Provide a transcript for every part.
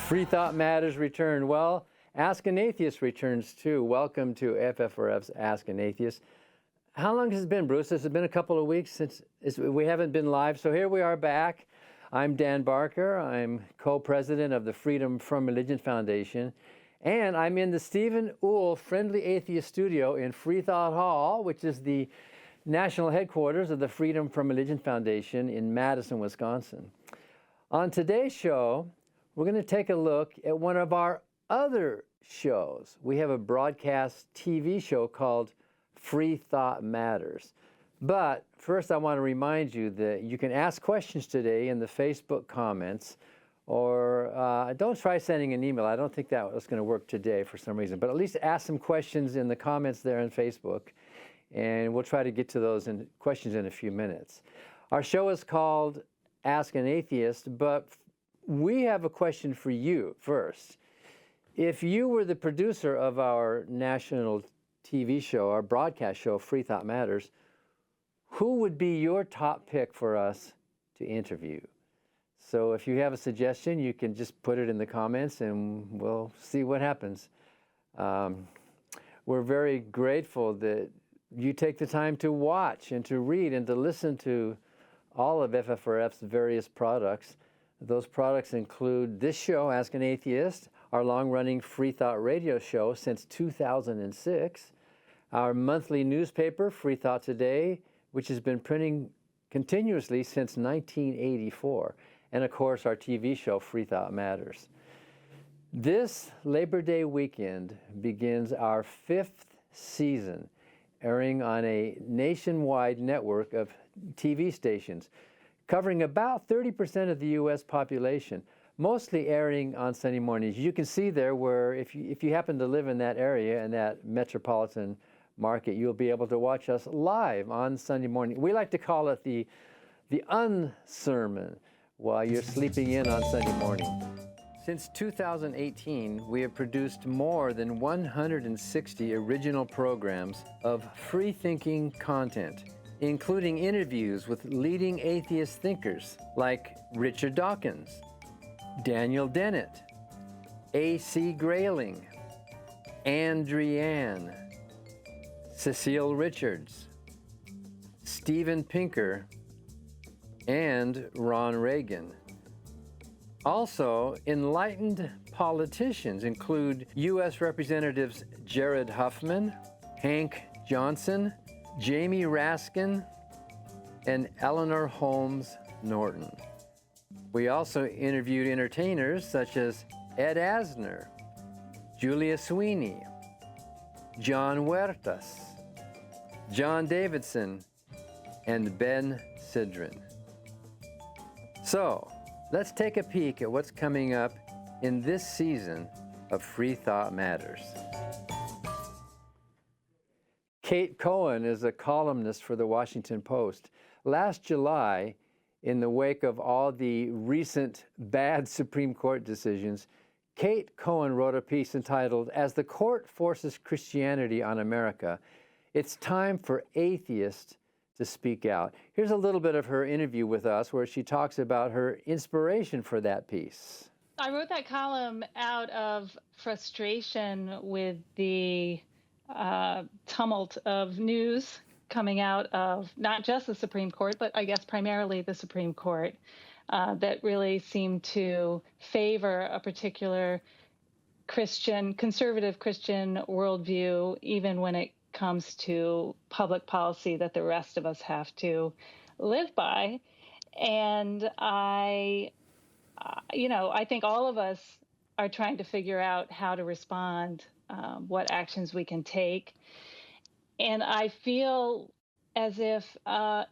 Freethought Matters return. Well, Ask an Atheist returns too. Welcome to FFRF's Ask an Atheist. How long has it been, Bruce? Has it been a couple of weeks since we haven't been live? So here we are back. I'm Dan Barker. I'm co-president of the Freedom from Religion Foundation. And I'm in the Stephen Uhl Friendly Atheist Studio in Freethought Hall, which is the national headquarters of the Freedom from Religion Foundation in Madison, Wisconsin. On today's show, we're going to take a look at one of our other shows. We have a broadcast TV show called Freethought Matters. But first, I want to remind you that you can ask questions today in the Facebook comments, or don't try sending an email. I don't think that was going to work today for some reason. But at least ask some questions in the comments there on Facebook, and we'll try to get to those questions in a few minutes. Our show is called Ask an Atheist, but we have a question for you first. If you were the producer of our national TV show, our broadcast show, Freethought Matters, who would be your top pick for us to interview? So if you have a suggestion, you can just put it in the comments and we'll see what happens. We're very grateful that you take the time to watch and to read and to listen to all of FFRF's various products. Those products include this show, Ask an Atheist, our long-running Freethought radio show since 2006, our monthly newspaper, Freethought Today, which has been printing continuously since 1984, and of course our TV show, Freethought Matters. This Labor Day weekend begins our 5th season, airing on a nationwide network of TV stations, covering about 30% of the U.S. population, mostly airing on Sunday mornings. You can see there where if you happen to live in that area, in that metropolitan market, you'll be able to watch us live on Sunday morning. We like to call it the unsermon while you're sleeping in on Sunday morning. Since 2018, we have produced more than 160 original programs of free-thinking content, including interviews with leading atheist thinkers like Richard Dawkins, Daniel Dennett, A.C. Grayling, Andrianne, Cecile Richards, Steven Pinker, and Ron Reagan. Also, enlightened politicians include U.S. Representatives Jared Huffman, Hank Johnson, Jamie Raskin, and Eleanor Holmes Norton. We also interviewed entertainers such as Ed Asner, Julia Sweeney, John Huertas, John Davidson, and Ben Sidran. So, let's take a peek at what's coming up in this season of Freethought Matters. Kate Cohen is a columnist for the Washington Post. Last July, in the wake of all the recent bad Supreme Court decisions, Kate Cohen wrote a piece entitled, "As the Court Forces Christianity on America, It's Time for Atheists to Speak Out." Here's a little bit of her interview with us where she talks about her inspiration for that piece. I wrote that column out of frustration with the tumult of news coming out of not just the Supreme Court, but I guess primarily the Supreme Court, that really seemed to favor a particular conservative Christian worldview, even when it comes to public policy that the rest of us have to live by. And I think all of us are trying to figure out how to respond, what actions we can take. And I feel as if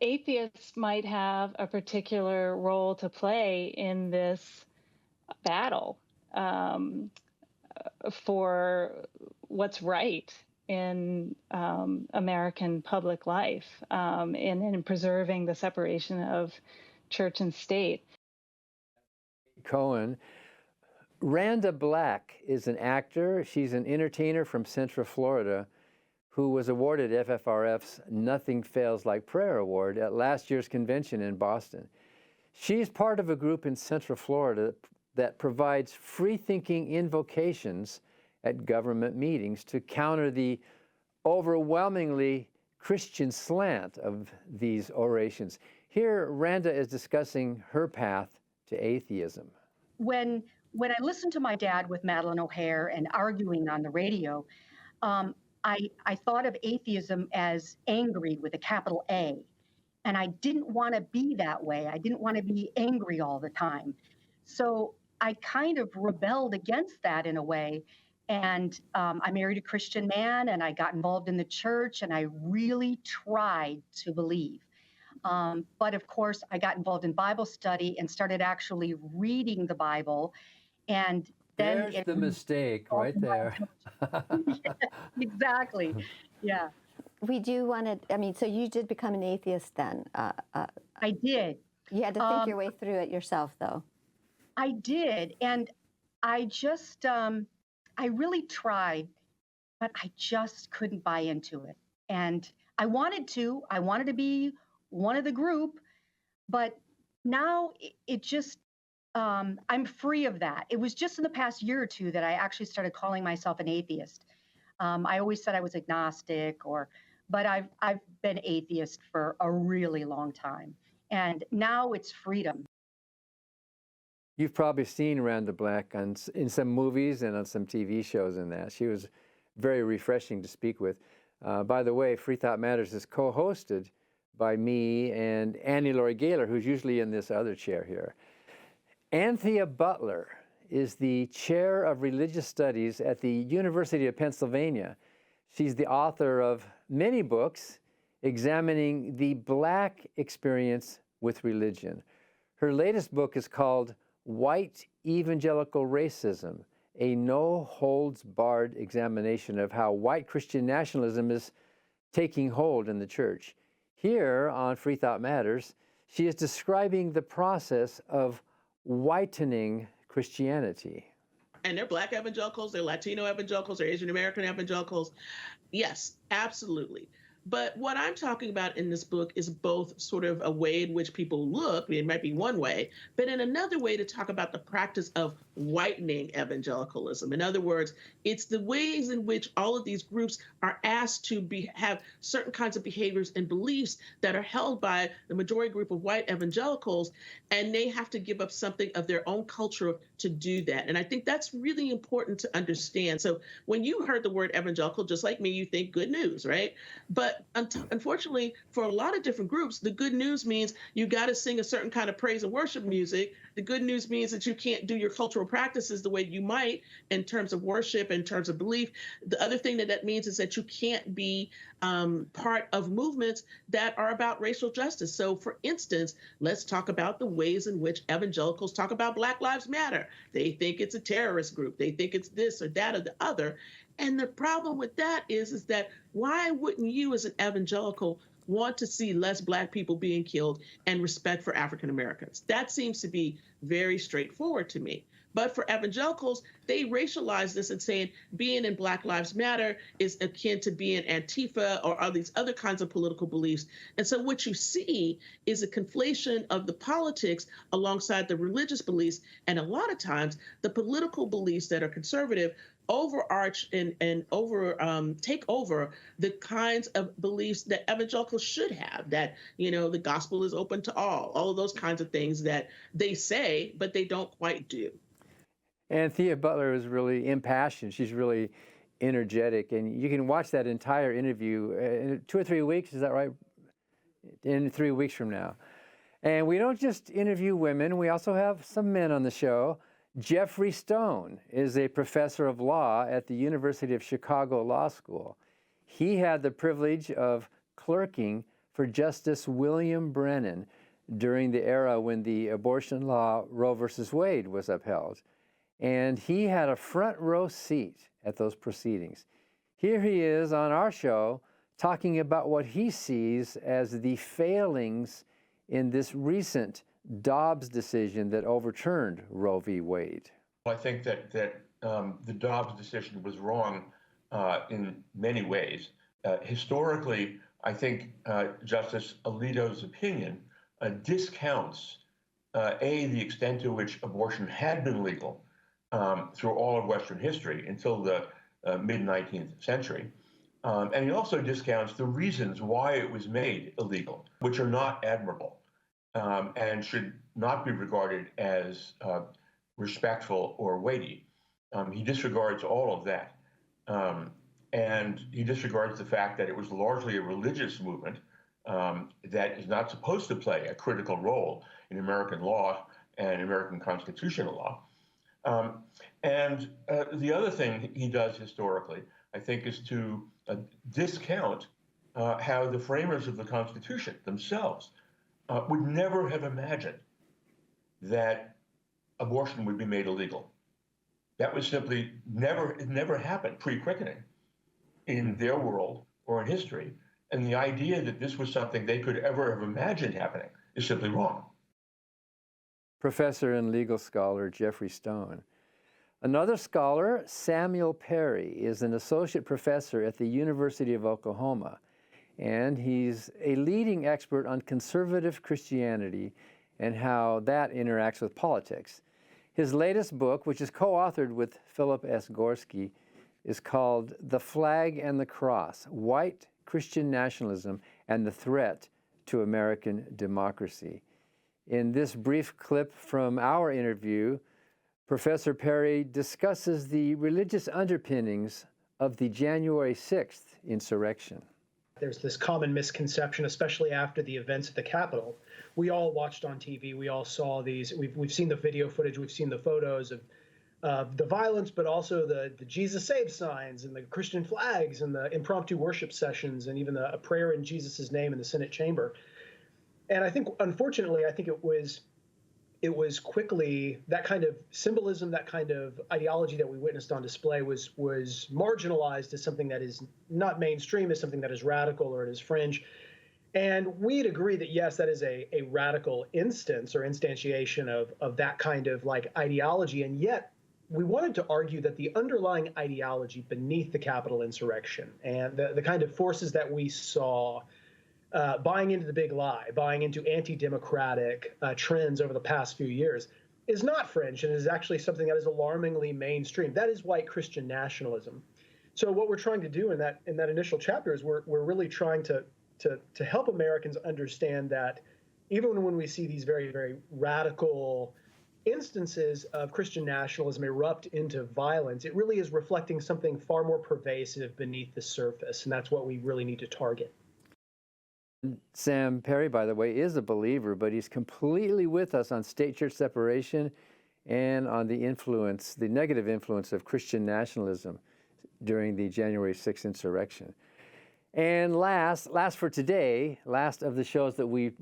atheists might have a particular role to play in this battle for what's right in American public life, and in preserving the separation of church and state. Cohen. Randa Black is an actor. She's an entertainer from Central Florida who was awarded FFRF's Nothing Fails Like Prayer Award at last year's convention in Boston. She's part of a group in Central Florida that provides free-thinking invocations at government meetings to counter the overwhelmingly Christian slant of these orations. Here, Randa is discussing her path to atheism. When I listened to my dad with Madeleine O'Hare and arguing on the radio, I thought of atheism as angry with a capital A. And I didn't want to be that way. I didn't want to be angry all the time. So I kind of rebelled against that in a way. And I married a Christian man and I got involved in the church and I really tried to believe. But of course, I got involved in Bible study and started actually reading the Bible. And then there's the mistake right there. Exactly. Yeah. We do want to, I mean, so you did become an atheist then. I did. You had to think your way through it yourself, though. I did. And I just, I really tried, but I just couldn't buy into it. And I wanted to be one of the group, but now it just, I'm free of that. It was just in the past year or two that I actually started calling myself an atheist. I always said I was agnostic, but I've been atheist for a really long time, and now it's freedom. You've probably seen Randa Black in some movies and on some TV shows and that. She was very refreshing to speak with. By the way, Freethought Matters is co-hosted by me and Annie Laurie Gaylor, who's usually in this other chair here. Anthea Butler is the chair of religious studies at the University of Pennsylvania. She's the author of many books examining the Black experience with religion. Her latest book is called White Evangelical Racism, a no-holds-barred examination of how white Christian nationalism is taking hold in the church. Here on Freethought Matters, she is describing the process of whitening Christianity. And they're Black evangelicals, they're Latino evangelicals, they're Asian American evangelicals. Yes, absolutely. But what I'm talking about in this book is both sort of a way in which people look, it might be one way, but in another way to talk about the practice of whitening evangelicalism. In other words, it's the ways in which all of these groups are asked to have certain kinds of behaviors and beliefs that are held by the majority group of white evangelicals, and they have to give up something of their own culture to do that. And I think that's really important to understand. So when you heard the word evangelical, just like me, you think good news, right? But unfortunately, for a lot of different groups, the good news means you got to sing a certain kind of praise and worship music. The good news means that you can't do your cultural practices the way you might in terms of worship, in terms of belief. The other thing that means is that you can't be part of movements that are about racial justice. So, for instance, let's talk about the ways in which evangelicals talk about Black Lives Matter. They think it's a terrorist group. They think it's this or that or the other. And the problem with that is that why wouldn't you as an evangelical want to see less Black people being killed and respect for African Americans? That seems to be very straightforward to me. But for evangelicals, they racialize this and saying being in Black Lives Matter is akin to being Antifa or all these other kinds of political beliefs. And so what you see is a conflation of the politics alongside the religious beliefs. And a lot of times the political beliefs that are conservative overarch and take over the kinds of beliefs that evangelicals should have, that, you know, the gospel is open to all of those kinds of things that they say, but they don't quite do. Anthea Butler is really impassioned. She's really energetic, and you can watch that entire interview in 2 or 3 weeks. Is that right? In 3 weeks from now. And we don't just interview women. We also have some men on the show. Geoffrey Stone is a professor of law at the University of Chicago Law School. He had the privilege of clerking for Justice William Brennan during the era when the abortion law Roe versus Wade was upheld. And he had a front row seat at those proceedings. Here he is on our show talking about what he sees as the failings in this recent Dobbs decision that overturned Roe v. Wade. I think that the Dobbs decision was wrong in many ways. Historically, I think Justice Alito's opinion discounts the extent to which abortion had been legal through all of Western history until the mid-19th century. And he also discounts the reasons why it was made illegal, which are not admirable and should not be regarded as respectful or weighty. He disregards all of that. And he disregards the fact that it was largely a religious movement that is not supposed to play a critical role in American law and American constitutional law. And the other thing he does historically, I think, is to discount how the framers of the Constitution themselves would never have imagined that abortion would be made illegal. That was simply it never happened pre-quickening in their world or in history. And the idea that this was something they could ever have imagined happening is simply wrong. Professor and legal scholar Geoffrey Stone. Another scholar, Samuel Perry, is an associate professor at the University of Oklahoma, and he's a leading expert on conservative Christianity and how that interacts with politics. His latest book, which is co-authored with Philip S. Gorski, is called The Flag and the Cross: White Christian Nationalism and the Threat to American Democracy. In this brief clip from our interview, Professor Perry discusses the religious underpinnings of the January 6th insurrection. There's this common misconception, especially after the events at the Capitol. We all watched on TV. We all saw these. We've seen the video footage. We've seen the photos of the violence, but also the Jesus Saves signs and the Christian flags and the impromptu worship sessions and even a prayer in Jesus' name in the Senate chamber. And I think, unfortunately, it was quickly that kind of symbolism, that kind of ideology that we witnessed on display was marginalized as something that is not mainstream, as something that is radical or it is fringe. And we'd agree that, yes, that is a radical instance or instantiation of that kind of like ideology. And yet we wanted to argue that the underlying ideology beneath the Capitol insurrection and the kind of forces that we saw buying into the big lie, buying into anti-democratic trends over the past few years is not fringe and is actually something that is alarmingly mainstream. That is white Christian nationalism. So what we're trying to do in that initial chapter is we're really trying to help Americans understand that even when we see these very, very radical instances of Christian nationalism erupt into violence, it really is reflecting something far more pervasive beneath the surface, and that's what we really need to target. Sam Perry, by the way, is a believer, but he's completely with us on state-church separation and on the negative influence of Christian nationalism during the January 6th insurrection. And last for today, last of the shows that we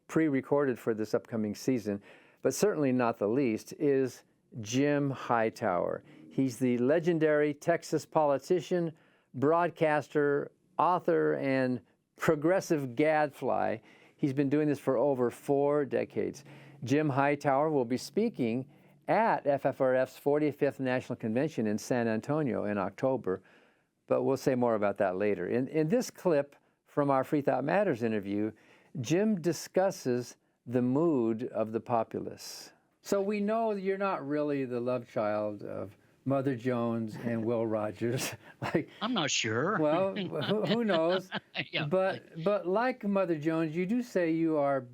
pre-recorded for this upcoming season, but certainly not the least, is Jim Hightower. He's the legendary Texas politician, broadcaster, author, and progressive gadfly. He's been doing this for over 4 decades. Jim Hightower will be speaking at FFRF's 45th National Convention in San Antonio in October, but we'll say more about that later. In this clip from our Freethought Matters interview, Jim discusses the mood of the populace. So we know you're not really the love child of Mother Jones and Will Rogers. I'm not sure. Well, who knows? Yeah. But like Mother Jones, you do say you are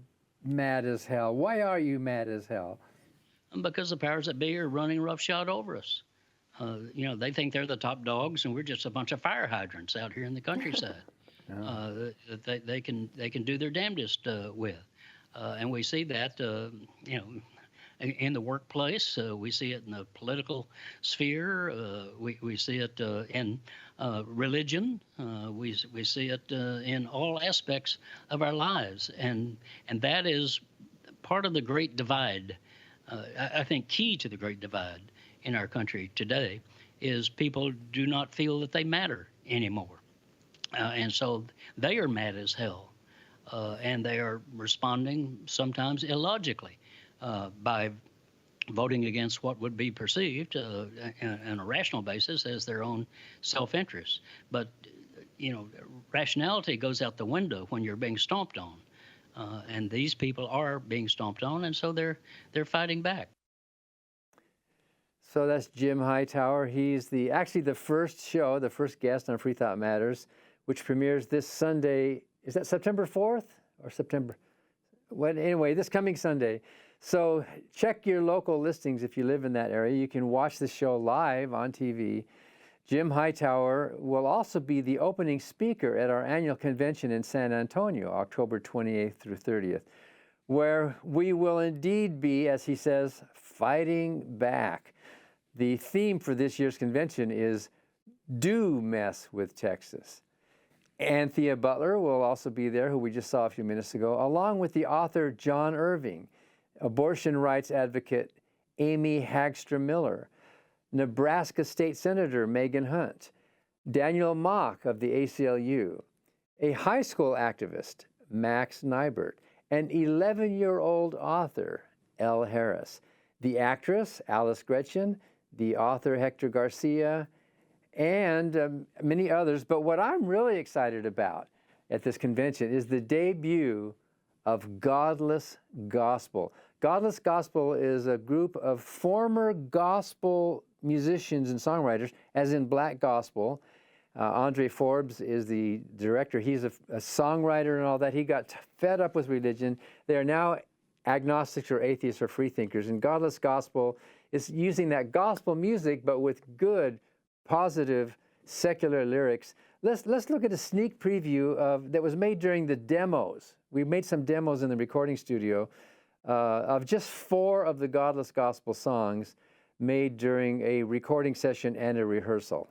mad as hell. Why are you mad as hell? Because the powers that be are running roughshod over us. They think they're the top dogs, and we're just a bunch of fire hydrants out here in the countryside. They can do their damnedest with, and we see that in the workplace. We see it in the political sphere. We see it in religion. We see it in all aspects of our lives, and that is part of the great divide. I think key to the great divide in our country today is people do not feel that they matter anymore. And so they are mad as hell. And they are responding sometimes illogically by voting against what would be perceived on a rational basis as their own self-interest. But, rationality goes out the window when you're being stomped on. And these people are being stomped on, and so they're fighting back. So that's Jim Hightower. He's actually the first guest on Freethought Matters, which premieres this Sunday. Is that September 4th or September? Well, anyway, this coming Sunday. So check your local listings if you live in that area. You can watch the show live on TV. Jim Hightower will also be the opening speaker at our annual convention in San Antonio, October 28th through 30th, where we will indeed be, as he says, fighting back. The theme for this year's convention is Do Mess with Texas. Anthea Butler will also be there, who we just saw a few minutes ago, along with the author John Irving, abortion rights advocate Amy Hagstrom Miller, Nebraska State Senator Megan Hunt, Daniel Mock of the ACLU, a high school activist, Max Nybert, an 11-year-old author, Elle Harris, the actress, Alice Gretchen, the author, Hector Garcia, and many others. But what I'm really excited about at this convention is the debut of Godless Gospel. Godless Gospel is a group of former gospel musicians and songwriters, as in black gospel. Andre Forbes is the director. He's a songwriter and all that. He got fed up with religion. They are now agnostics or atheists or freethinkers. And Godless Gospel is using that gospel music, but with good, positive, secular lyrics. Let's look at a sneak preview that was made during the demos. We made some demos in the recording studio of just 4 of the Godless Gospel songs made during a recording session and a rehearsal.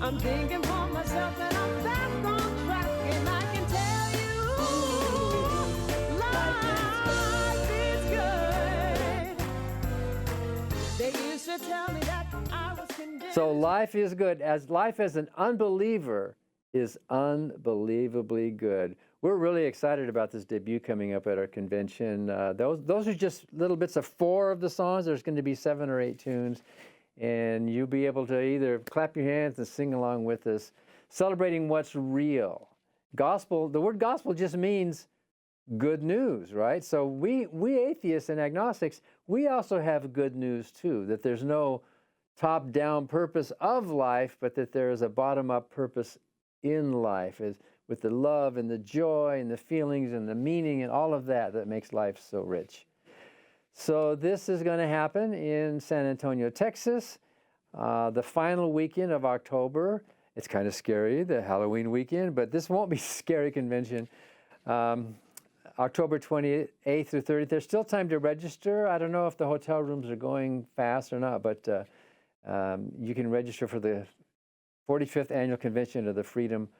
I'm thinking for myself and I'm back on track, and I can tell you life is good. They used to tell me that I was condemned. So life is good. As life as an unbeliever is unbelievably good. We're really excited about this debut coming up at our convention. Those are just little bits of 4 of the songs. There's going to be 7 or 8 tunes. And you'll be able to either clap your hands and sing along with us, celebrating what's real. Gospel, the word gospel just means good news, right? So we atheists and agnostics, we also have good news too, that there's no top-down purpose of life, but that there is a bottom-up purpose in life. As with the love and the joy and the feelings and the meaning and all of that that makes life so rich. So this is going to happen in San Antonio, Texas, the final weekend of October. It's kind of scary, the Halloween weekend, but this won't be a scary convention. October 28th through 30th. There's still time to register. I don't know if the hotel rooms are going fast or not, but you can register for the 45th Annual Convention of the Freedom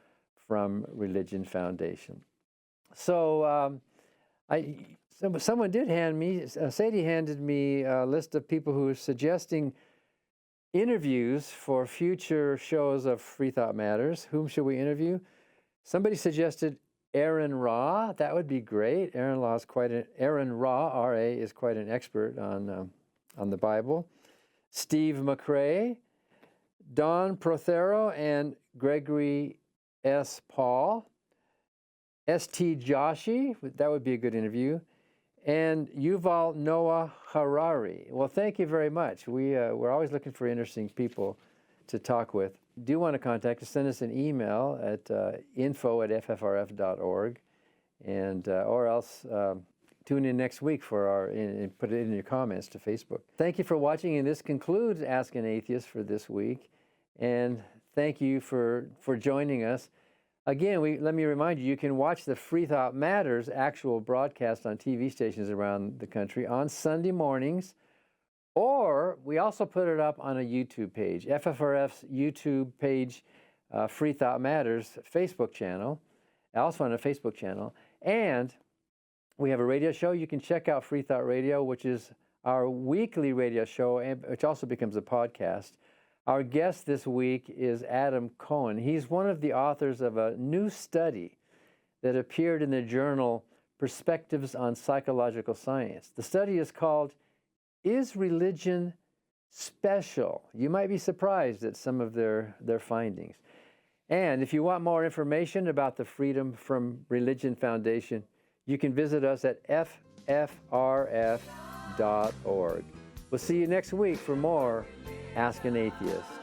from Religion Foundation. So someone did hand me, Sadie handed me a list of people who are suggesting interviews for future shows of Freethought Matters. Whom should we interview? Somebody suggested Aaron Ra. That would be great. Aaron Ra, R.A., is quite an expert on the Bible. Steve McRae, Don Prothero, and Gregory S. Paul. S.T. Joshi, that would be a good interview. And Yuval Noah Harari. Well, thank you very much. We're always looking for interesting people to talk with. Do want to contact us, send us an email at info@ffrf.org, and or else tune in next week for and put it in your comments to Facebook. Thank you for watching, and this concludes Ask an Atheist for this week. And thank you for joining us. Again, let me remind you, you can watch the Freethought Matters actual broadcast on TV stations around the country on Sunday mornings, or we also put it up on a YouTube page, FFRF's YouTube page, Freethought Matters Facebook channel, also on a Facebook channel. And we have a radio show. You can check out Freethought Radio, which is our weekly radio show, which also becomes a podcast. Our guest this week is Adam Cohen. He's one of the authors of a new study that appeared in the journal Perspectives on Psychological Science. The study is called, Is Religion Special? You might be surprised at some of their findings. And if you want more information about the Freedom from Religion Foundation, you can visit us at ffrf.org. We'll see you next week for more Ask an Atheist.